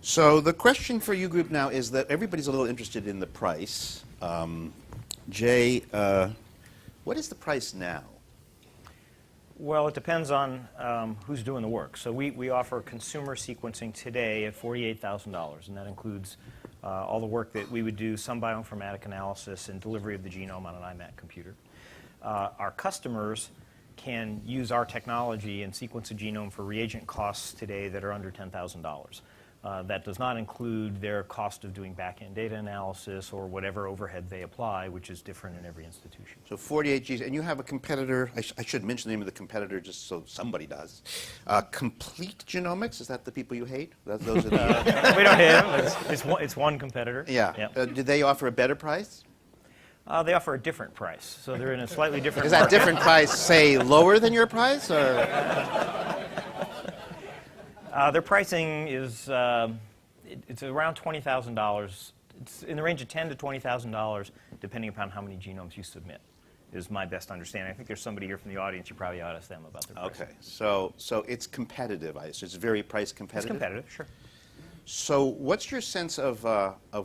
So the question for you group now is that everybody's a little interested in the price. Jay, what is the price now? Well, it depends on who's doing the work. So we offer consumer sequencing today at $48,000, and that includes all the work that we would do, some bioinformatic analysis and delivery of the genome on an iMac computer. Our customers can use our technology and sequence a genome for reagent costs today that are under $10,000. That does not include their cost of doing back-end data analysis or whatever overhead they apply, which is different in every institution. So 48 Gs, and you have a competitor, I should mention the name of the competitor just so somebody does. Complete Genomics, is that the people you hate? Those are the, we don't hate them, it's one competitor. Yeah. Yep. Do they offer a better price? They offer a different price, so they're in a slightly different Is that market. different price, say, lower than your price, or? Their pricing is it's around $20,000. It's in the range of $10,000 to $20,000, depending upon how many genomes you submit, is my best understanding. I think there's somebody here from the audience. You probably ought to ask them about their pricing. Okay, so it's competitive. It's very price competitive. It's competitive, sure. So what's your sense of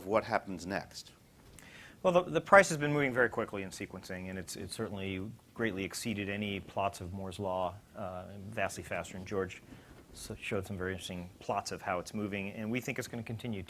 what happens next? Well, the price has been moving very quickly in sequencing, and it's certainly greatly exceeded any plots of Moore's law, vastly faster. And George showed some very interesting plots of how it's moving, and we think it's going to continue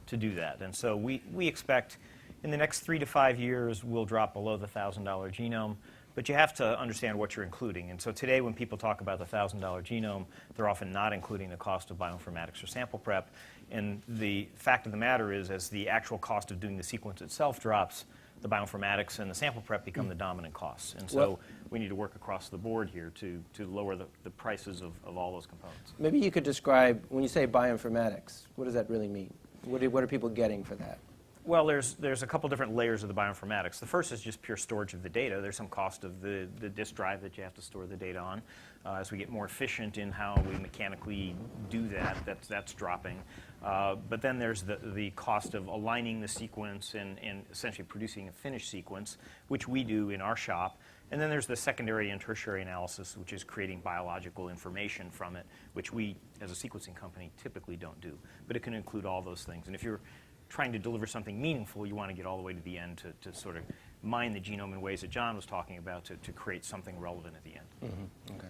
to do that. And so we expect in the next 3 to 5 years we'll drop below the $1,000 genome, but you have to understand what you're including. And so today when people talk about the $1,000 genome, they're often not including the cost of bioinformatics or sample prep. And the fact of the matter is, as the actual cost of doing the sequence itself drops, the bioinformatics and the sample prep become the dominant costs. And so we need to work across the board here to lower the prices of all those components. Maybe you could describe, when you say bioinformatics, what does that really mean? What are people getting for that? Well, there's a couple different layers of the bioinformatics. The first is just pure storage of the data. There's some cost of the disk drive that you have to store the data on. As we get more efficient in how we mechanically do that, that's dropping. But then there's the cost of aligning the sequence and essentially producing a finished sequence, which we do in our shop. And then there's the secondary and tertiary analysis, which is creating biological information from it, which we, as a sequencing company, typically don't do. But it can include all those things. And if you're trying to deliver something meaningful, you want to get all the way to the end to sort of mine the genome in ways that John was talking about to create something relevant at the end. Mm-hmm. Okay.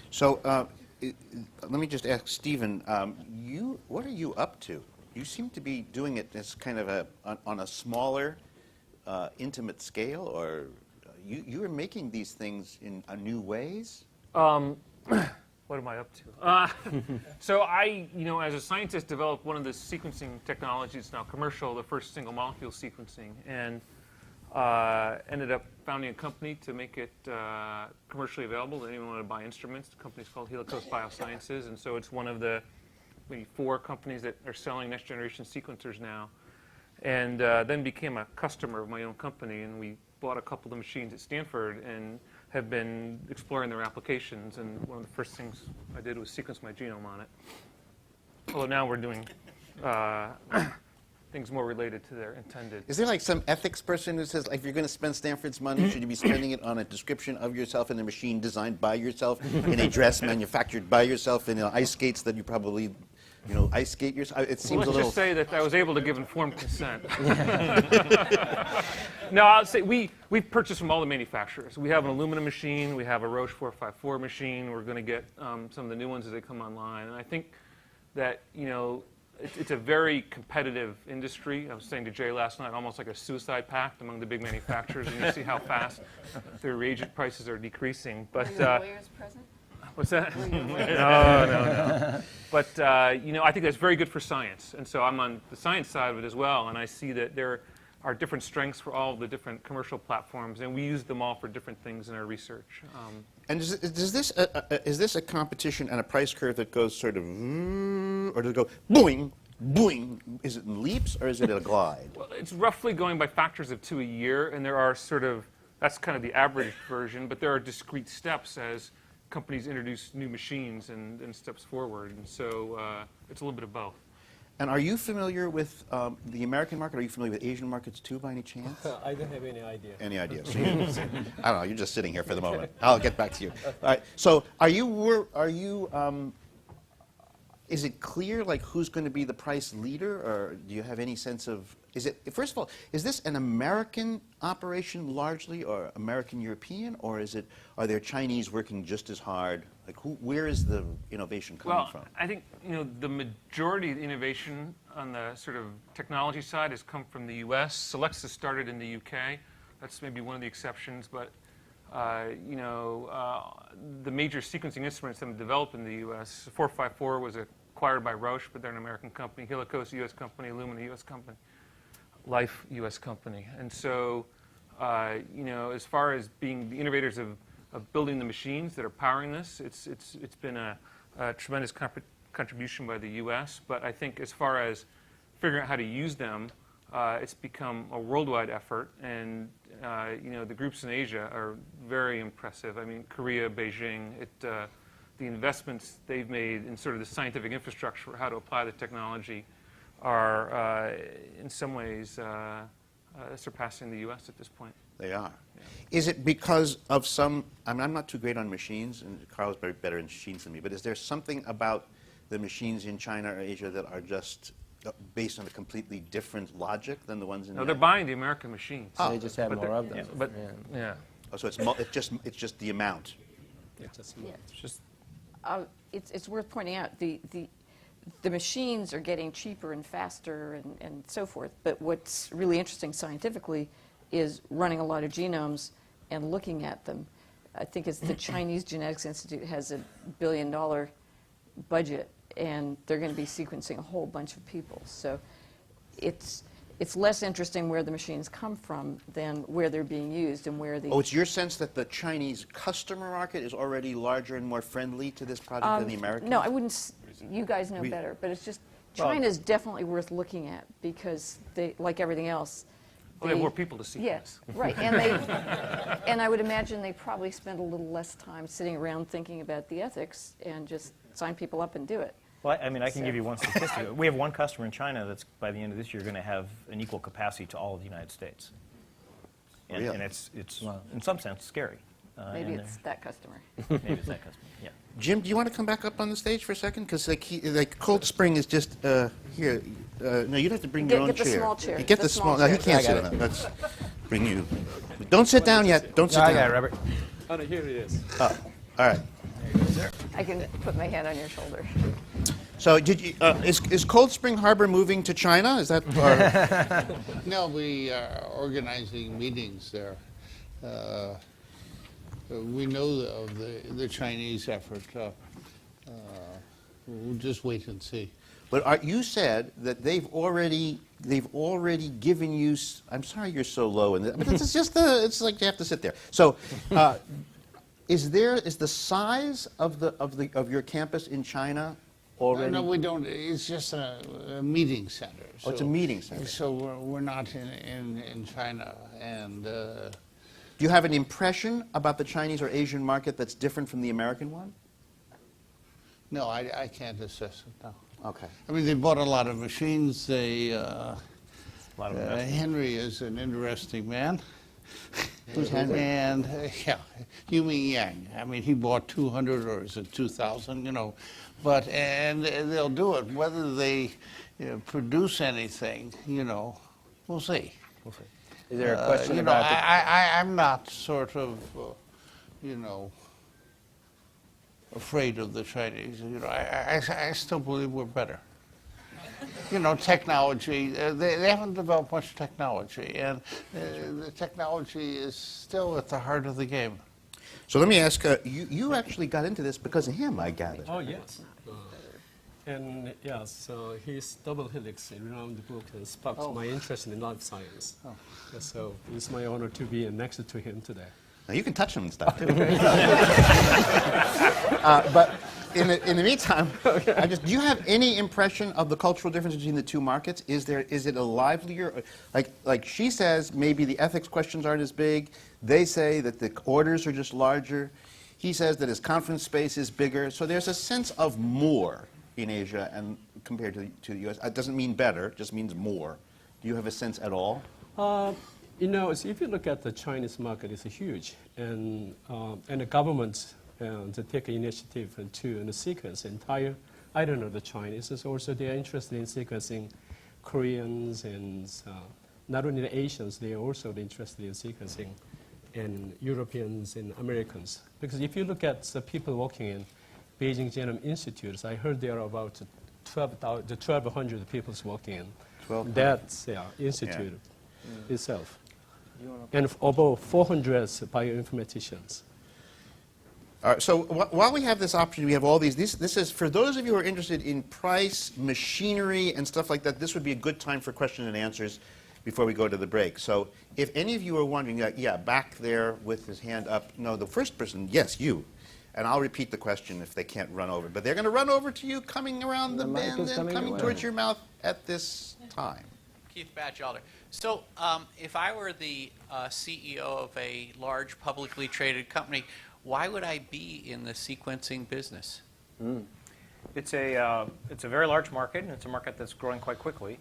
So let me just ask Stephen, what are you up to? You seem to be doing it as kind of on a smaller, intimate scale, or you are making these things in new ways? What am I up to? So I, as a scientist, developed one of the sequencing technologies now commercial, the first single molecule sequencing, and ended up founding a company to make it commercially available to anyone who wanted to buy instruments. The company's called Helicos Biosciences, and so it's one of the maybe 4 companies that are selling next generation sequencers now. And then became a customer of my own company, and we bought a couple of the machines at Stanford and have been exploring their applications. And one of the first things I did was sequence my genome on it. Although now we're doing things more related to their intended. Is there like some ethics person who says, like, if you're going to spend Stanford's money, should you be spending it on a description of yourself in a machine designed by yourself, in a dress manufactured by yourself, in ice skates that you probably, ice skate yourself? It seems let's a little. Just say that I was able to give informed consent. No, I'll say we've purchased from all the manufacturers. We have an aluminum machine. We have a Roche 454 machine. We're going to get some of the new ones as they come online. And I think that, it's a very competitive industry. I was saying to Jay last night, almost like a suicide pact among the big manufacturers, and you see how fast their reagent prices are decreasing. But were your lawyers present? What's that? No. But I think that's very good for science, and so I'm on the science side of it as well. And I see that there are different strengths for all of the different commercial platforms, and we use them all for different things in our research. And is this a competition and a price curve that goes sort of, or does it go boing, boing? Is it in leaps or is it a glide? Well, it's roughly going by factors of 2 a year, and there are that's kind of the average version, but there are discrete steps as companies introduce new machines and steps forward, and so it's a little bit of both. And are you familiar with the American market? Are you familiar with Asian markets too, by any chance? I don't have any idea. Any idea? So I don't know. You're just sitting here for the moment. I'll get back to you. All right. So, are you is it clear, like, who's going to be the price leader, or do you have any sense of, is it, first of all, is this an American operation largely, or American-European, or is it, are there Chinese working just as hard? Like, where is the innovation coming from? I think, the majority of the innovation on the sort of technology side has come from the U.S. Solexa started in the U.K. That's maybe one of the exceptions, but the major sequencing instruments have been developed in the U.S. 454 was acquired by Roche, but they're an American company. Helicos, U.S. company. Illumina, U.S. company. Life, U.S. company. And so, as far as being the innovators of building the machines that are powering this, it's been a tremendous contribution by the U.S. But I think as far as figuring out how to use them, it's become a worldwide effort, and the groups in Asia are very impressive. I mean, Korea, Beijing, the investments they've made in sort of the scientific infrastructure for how to apply the technology are, in some ways, surpassing the U.S. at this point. They are. Yeah. Is it because of some, I mean, I'm not too great on machines, and Carl's very better in machines than me, but is there something about the machines in China or Asia that are just based on a completely different logic than the ones in? No, they're buying the American machines. So they just have more of them. Yeah, but yeah. Oh, so it's just the amount. It's worth pointing out the machines are getting cheaper and faster and so forth. But what's really interesting scientifically is running a lot of genomes and looking at them. I think it's the Chinese Genetics Institute has $1 billion budget, and they're going to be sequencing a whole bunch of people. So it's less interesting where the machines come from than where they're being used and where the... Oh, it's your sense that the Chinese customer market is already larger and more friendly to this project than the American? No, I wouldn't... You guys know better, but it's just China's definitely worth looking at because they, like everything else... Well, they have more people to sequence. Yes, right. And I would imagine they probably spend a little less time sitting around thinking about the ethics and just sign people up and do it. Well, I mean, I can give you one statistic. We have one customer in China that's, by the end of this year, going to have an equal capacity to all of the United States. And, Really? and it's in some sense, scary. Maybe it's that customer. Maybe it's that customer, yeah. Jim, do you want to come back up on the stage for a second? Because like Cold Spring is just here. No, you'd have to bring your own Get the chair. small chair. Get the small. No, he can't sit on it. Let's bring you. Don't sit down yet. Don't sit down. I got it, Robert. Oh, no, here it is. Oh, all right. I can put my hand on your shoulder. So, did you? Is Cold Spring Harbor moving to China? Is that? No, we are organizing meetings there. We know of the Chinese effort. We'll just wait and see. But you said that they've already given you. I'm sorry you're so low in this, but it's just it's like you have to sit there. So, is the size of your campus in China already? No, we don't. It's just a meeting center. Oh, it's a meeting center. So we're not in China. And do you have an impression about the Chinese or Asian market that's different from the American one? no, I can't assess it. No. Okay. I mean, they bought a lot of machines. They A lot of investment. Henry is an interesting man. Who's Henry? And yeah, Yuming Yang. I mean, he bought 200 or is it 2,000? You know, but and they'll do it. Whether they produce anything, we'll see. We'll see. Is there a question you know, about the... I'm not sort of, afraid of the Chinese. I still believe we're better. Technology, they haven't developed much technology, and the technology is still at the heart of the game. So let me ask, you actually got into this because of him, I gather. Oh, yes. And yes, so his double helix around the book sparked my interest in life science. Oh. Yeah, so it's my honor to be next to him today. Now you can touch him and stuff too. But in the meantime, do you have any impression of the cultural difference between the two markets? Is it a livelier, like she says, maybe the ethics questions aren't as big. They say that the orders are just larger. He says that his conference space is bigger. So there's a sense of more in Asia and compared to the U.S. It doesn't mean better, it just means more. Do you have a sense at all? So if you look at the Chinese market, it's huge, and the government to take initiative to sequence the entire I don't know the Chinese. It's also they are interested in sequencing Koreans and not only the Asians, they are also interested in sequencing and Europeans and Americans. Because if you look at the people working in Beijing Genome Institutes, I heard there are about 1,200 people working in 1,200. that institute itself. And about 400 bioinformaticians. All right, so while we have this option, we have all these. This is, for those of you who are interested in price, machinery, and stuff like that, this would be a good time for question and answers before we go to the break. So if any of you are wondering, yeah, back there with his hand up, no, the first person, yes, you. And I'll repeat the question if they can't run over. But they're going to run over to you, coming around the mic bend is and coming coming your way. towards your mouth at this time. Keith Batchelder. So if I were the CEO of a large publicly traded company, why would I be in the sequencing business? It's a very large market, and it's a market that's growing quite quickly.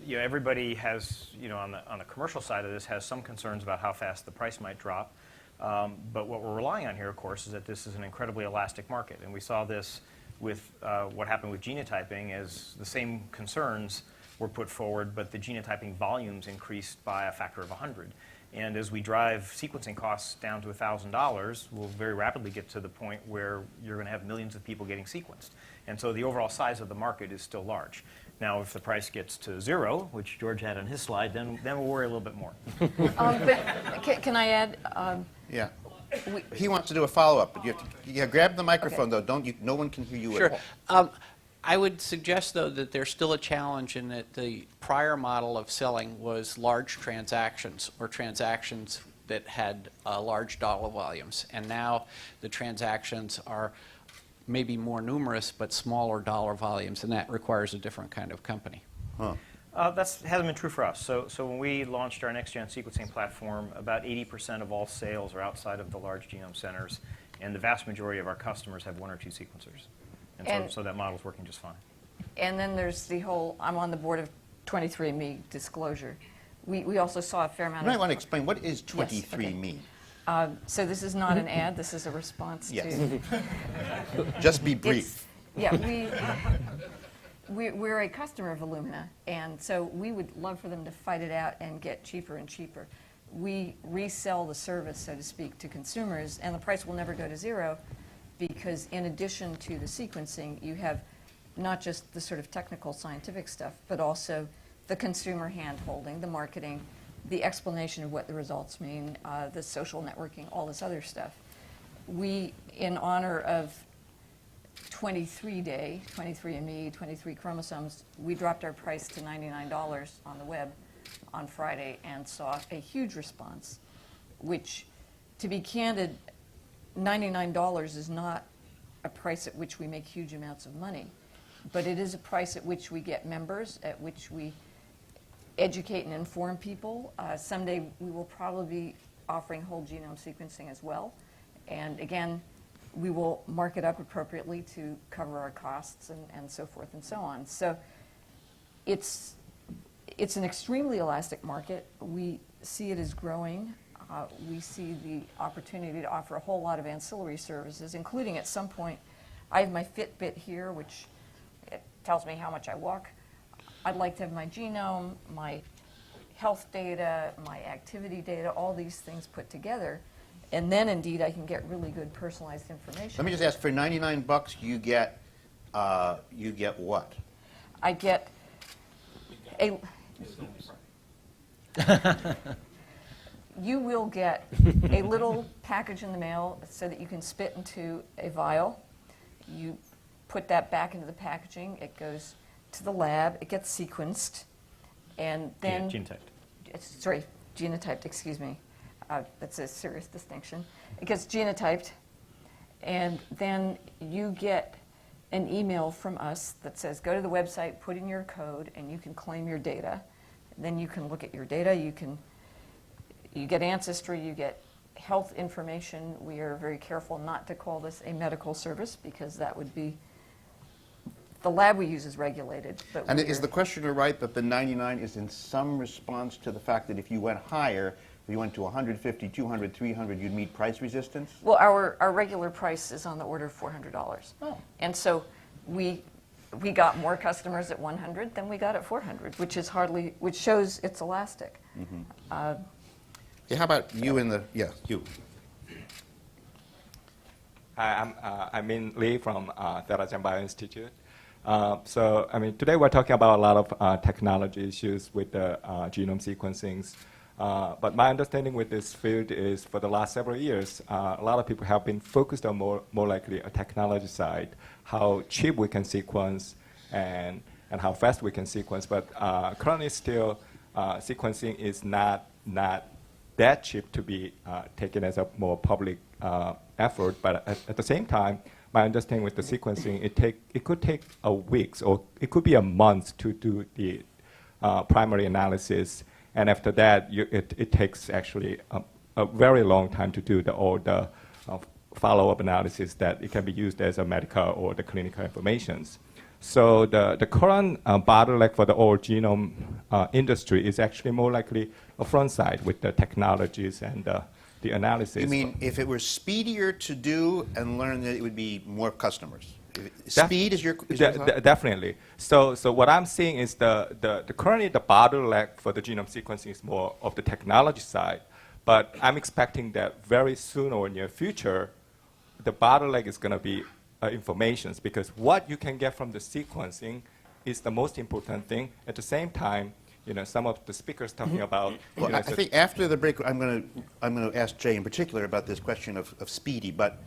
Everybody has, on the commercial side of this, has some concerns about how fast the price might drop. But what we're relying on here, of course, is that this is an incredibly elastic market. And we saw this with what happened with genotyping, as the same concerns were put forward, but the genotyping volumes increased by a factor of 100. And as we drive sequencing costs down to $1,000, we'll very rapidly get to the point where you're going to have millions of people getting sequenced. And so the overall size of the market is still large. Now, if the price gets to 0, which George had on his slide, then we'll worry a little bit more. But can I add? Yeah. He wants to do a follow-up, but you have to grab the microphone, though. Don't you? No one can hear you Sure. at all. I would suggest, though, that there's still a challenge in that the prior model of selling was large transactions, or transactions that had large dollar volumes. And now the transactions are maybe more numerous, but smaller dollar volumes, and that requires a different kind of company. Huh. That hasn't been true for us. So when we launched our next-gen sequencing platform, about 80% of all sales are outside of the large genome centers, and the vast majority of our customers have 1 or 2 sequencers. And so that model's working just fine. And then there's the whole, I'm on the board of 23andMe disclosure. We also saw a fair amount You might of... want to explain, what is Yes, 23andMe? So this is not an ad, this is a response Yes. to... Just be brief. Yeah, we're a customer of Illumina, and so we would love for them to fight it out and get cheaper and cheaper. We resell the service, so to speak, to consumers, and the price will never go to 0, because in addition to the sequencing, you have not just the sort of technical scientific stuff, but also the consumer hand-holding, the marketing, the explanation of what the results mean, the social networking, all this other stuff. We, in honor of 23 Day, 23andMe, 23 chromosomes, we dropped our price to $99 on the web on Friday and saw a huge response, which, to be candid, $99 is not a price at which we make huge amounts of money, but it is a price at which we get members, at which we educate and inform people. Someday we will probably be offering whole genome sequencing as well. And again, we will mark it up appropriately to cover our costs and so forth and so on. So it's an extremely elastic market. We see it as growing. We see the opportunity to offer a whole lot of ancillary services, including at some point, I have my Fitbit here, which it tells me how much I walk. I'd like to have my genome, my health data, my activity data, all these things put together. And then, indeed, I can get really good personalized information. Let me just ask, for $99, you get what? I get a... You will get a little package in the mail so that you can spit into a vial. You put that back into the packaging. It goes to the lab. It gets sequenced. And then... Genotyped. Sorry, genotyped, excuse me. That's a serious distinction. It gets genotyped, and then you get an email from us that says, go to the website, put in your code, and you can claim your data. Then you can look at your data. You get ancestry, you get health information. We are very careful not to call this a medical service, because that would be, the lab we use is regulated. But And is the questioner right that the $99 is in some response to the fact that if you went higher, If you went to 150, 200, 300, you'd meet price resistance? Well, our regular price is on the order of $400. Oh. And so we got more customers at 100 than we got at 400, which shows it's elastic. Yeah, how about you in the, yeah, you. Hi, I'm Min Lee from Seong-Jim Institute. So, I mean, today we're talking about a lot of technology issues with the genome sequencing. But my understanding with this field is for the last several years, a lot of people have been focused on more likely a technology side, how cheap we can sequence and how fast we can sequence. But currently still, sequencing is not that cheap to be taken as a more public effort. But at the same time, my understanding with the sequencing, it could take a week or it could be a month to do the primary analysis. And after that, it takes actually a very long time to do all the follow-up analysis that it can be used as a medical or the clinical informations. So the current bottleneck for the whole genome industry is actually more likely a front side with the technologies and the analysis. You mean if it were speedier to do and learn, that it would be more customers? Speed is your thought? Definitely. So what I'm seeing is currently the bottleneck for the genome sequencing is more of the technology side, but I'm expecting that very soon or near future, the bottleneck is going to be informations, because what you can get from the sequencing is the most important thing. At the same time, some of the speakers talking about. Well, I think after the break, I'm going to ask Jay in particular about this question of speedy, but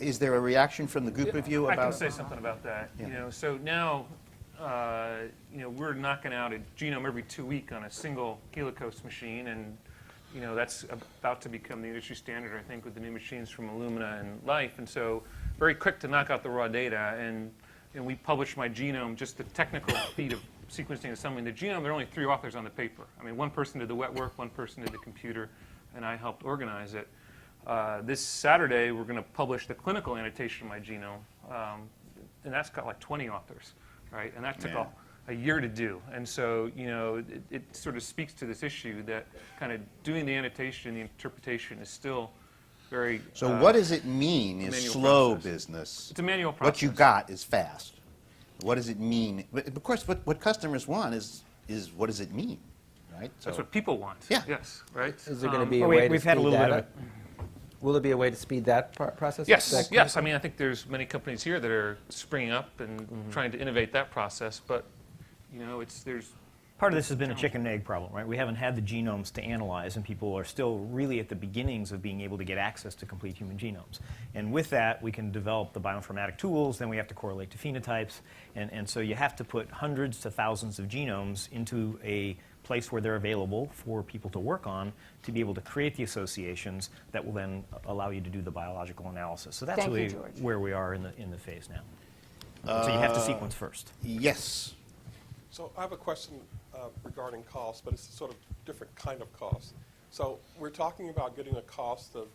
is there a reaction from the group of you about? I can say something about that. Yeah. So now, we're knocking out a genome every 2 weeks on a single helicose machine, and that's about to become the industry standard, I think, with the new machines from Illumina and Life. And so, very quick to knock out the raw data. And we published my genome, just the technical feat of sequencing and assembling the genome. There are only 3 authors on the paper. I mean, one person did the wet work, one person did the computer, and I helped organize it. This Saturday, we're going to publish the clinical annotation of my genome, and that's got like 20 authors, right? And that took a year to do. And so, it sort of speaks to this issue that kind of doing the annotation and the interpretation is still very. So what does it mean is slow process. business? It's a manual process. What you got is fast. What does it mean? But of course, what customers want is what does it mean, right? That's what people want. Yeah. Yes, right? Is there going to be a Well, way to we've had a speed little that bit of up? Will there be a way to speed that process? Yes, yes. I mean, I think there's many companies here that are springing up and trying to innovate that process, but there's. Part of this has been a chicken and egg problem, right? We haven't had the genomes to analyze, and people are still really at the beginnings of being able to get access to complete human genomes. And with that, we can develop the bioinformatic tools, then we have to correlate to phenotypes, and so you have to put hundreds to thousands of genomes into a place where they're available for people to work on to be able to create the associations that will then allow you to do the biological analysis. So that's Thank you, really George. where we are in the phase now. So you have to sequence first. Yes. So I have a question regarding cost, but it's a sort of different kind of cost. So we're talking about getting the cost of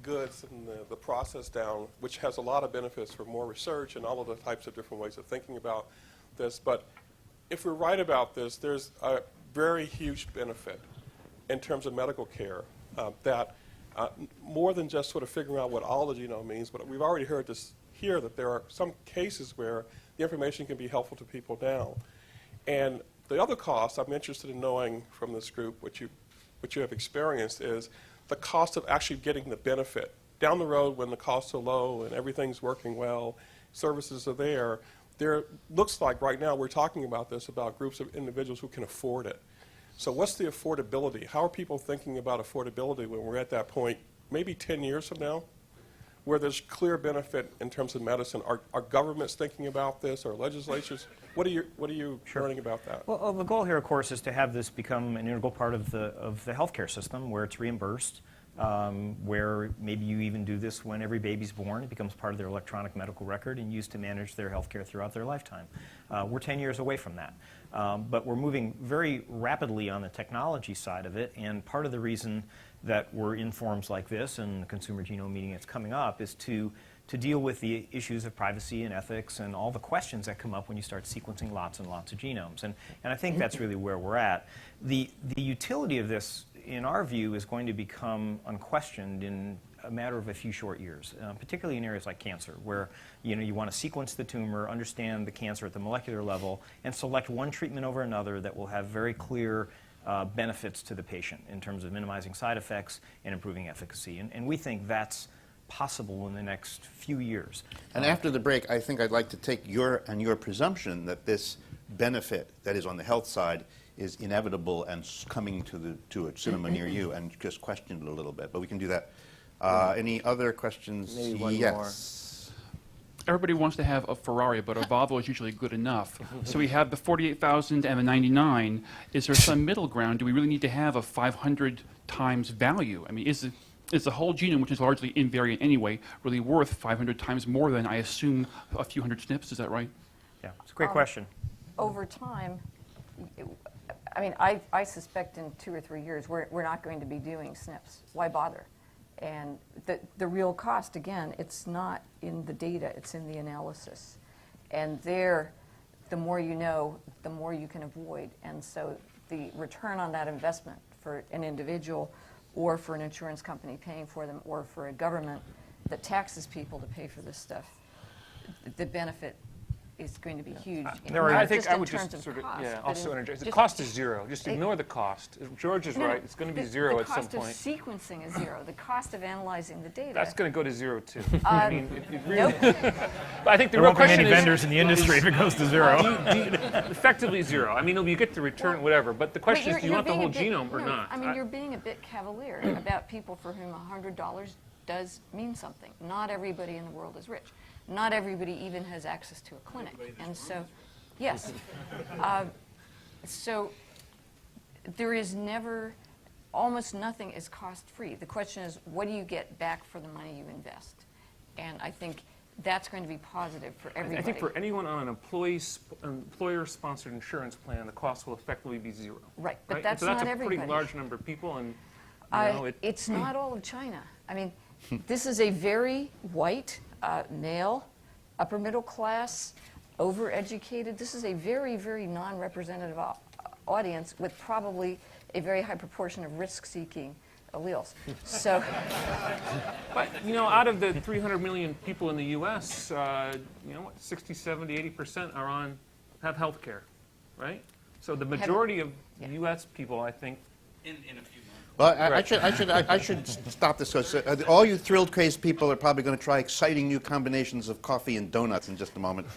goods and the process down, which has a lot of benefits for more research and all of the types of different ways of thinking about this. But if we're right about this, there's a very huge benefit in terms of medical care that more than just sort of figuring out what all the genome means, but we've already heard this here, that there are some cases where the information can be helpful to people now. And the other cost I'm interested in knowing from this group, what you have experienced, is the cost of actually getting the benefit. Down the road, when the costs are low and everything's working well, services are there looks like right now we're talking about this, about groups of individuals who can afford it. So what's the affordability? How are people thinking about affordability when we're at that point, maybe 10 years from now, where there's clear benefit in terms of medicine? Are governments thinking about this, or legislatures? What are you learning about that? Well, the goal here, of course, is to have this become an integral part of the healthcare system, where it's reimbursed, where maybe you even do this when every baby's born. It becomes part of their electronic medical record and used to manage their healthcare throughout their lifetime. We're 10 years away from that. But we're moving very rapidly on the technology side of it, and part of the reason that we're in forums like this and the Consumer Genome Meeting that's coming up is to deal with the issues of privacy and ethics and all the questions that come up when you start sequencing lots and lots of genomes. And I think that's really where we're at. The utility of this in our view, is going to become unquestioned in a matter of a few short years, particularly in areas like cancer, where you want to sequence the tumor, understand the cancer at the molecular level, and select one treatment over another that will have very clear benefits to the patient in terms of minimizing side effects and improving efficacy. And we think that's possible in the next few years. And after the break, I think I'd like to take your presumption that this benefit that is on the health side is inevitable and coming to a cinema near you, and just question it a little bit. But we can do that. Any other questions? Maybe one yes. Everybody wants to have a Ferrari, but a Volvo is usually good enough. So we have the 48,000 and the 99. Is there some middle ground? Do we really need to have a 500 times value? I mean, is the whole genome, which is largely invariant anyway, really worth 500 times more than, I assume, a few hundred SNPs? Is that right? Yeah, it's a great question. Over time, I mean, I suspect in 2 or 3 years we're not going to be doing SNPs. Why bother? And the real cost, again, it's not in the data, it's in the analysis. And there, the more you know, the more you can avoid. And so the return on that investment for an individual or for an insurance company paying for them or for a government that taxes people to pay for this stuff, the benefit is going to be huge. I think just I in would terms just of sort of, cost, yeah, but also in- interject. The just- cost is zero. Just ignore the cost. George is No, right. It's going to be zero at some point. The cost of sequencing is zero. The cost of analyzing the data. That's going to go to zero too. I mean, it really. Nope. But I think the There real won't be question many is vendors in the industry if it goes to zero. effectively zero. I mean, you get the return, whatever. But the question But is, do you want the being whole a bit- genome or no, not? I mean, you're being a bit cavalier about people for whom $100 does mean something. Not everybody in the world is rich. Not everybody even has access to a clinic. And so, yes. So there is never, almost nothing is cost-free. The question is, what do you get back for the money you invest? And I think that's going to be positive for everybody. I think for anyone on an employer-sponsored insurance plan, the cost will effectively be zero. Right, but right? that's So that's not a everybody. pretty large number of people, and It's not all of China. I mean, this is a very white, male, upper middle class, overeducated. This is a very, very non-representative audience with probably a very high proportion of risk-seeking alleles. So, But, out of the 300 million people in the U.S., 60, 70, 80% have health care, right? So the majority of U.S. people, I think, in a few months. Well, I should stop this. Because all you thrilled crazed people are probably going to try exciting new combinations of coffee and donuts in just a moment.